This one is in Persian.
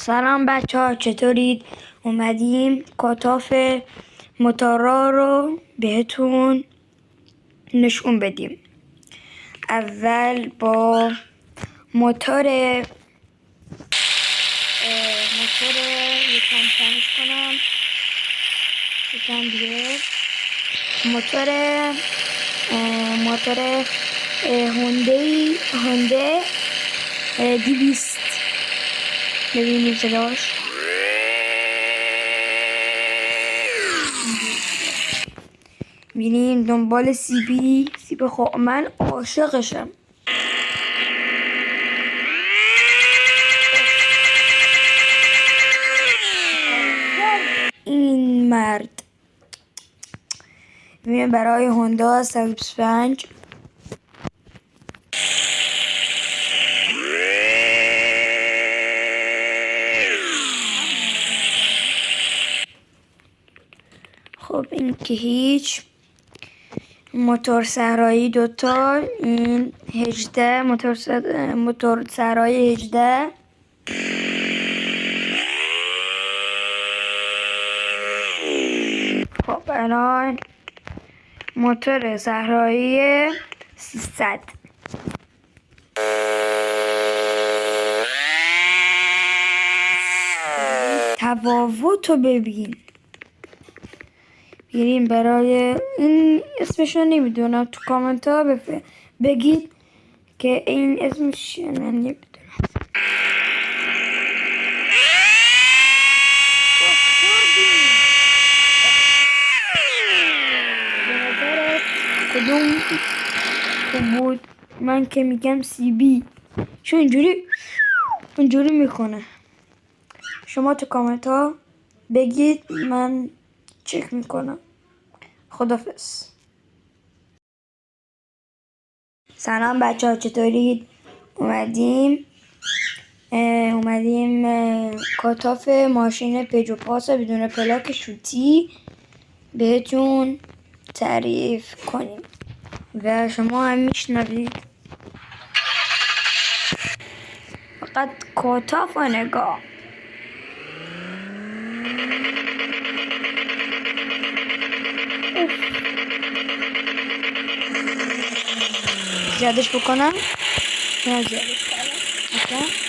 سلام بچه ها، چطورید؟ اومدیم کاتاف موتورا رو بهتون نشون بدیم. اول با موتور یکم کمش کنم، یکم دیگه. موتور هونده 200. ببینید صداش. ببینیم دنبال سیب خوب. من عاشقشم. این مرد ببینیم برای هوندا 125. خب این که هیچ. موتور صحرایی 2 این 18. موتور صحرایی 18. خب الان موتور صحرایی 300. تفاوت رو ببین. بریم برای این اسمشو نمیدونم، تو کامنت ها بگید که این اسمش من نمیدونم. کدوم خوب بود؟ من که میگم CB، چون اینجوری میکنه. شما تو کامنت ها بگید، من چک میکنم. خدافظ. سلام بچه ها، چطورید؟ اومدیم کاتاف ماشین پژو پاس بدون پلاک شوتی بهتون تعریف کنیم و شما هم میشنوید. فقط کاتاف نگاه. زیادش بکنم؟ نه زیادش کنم.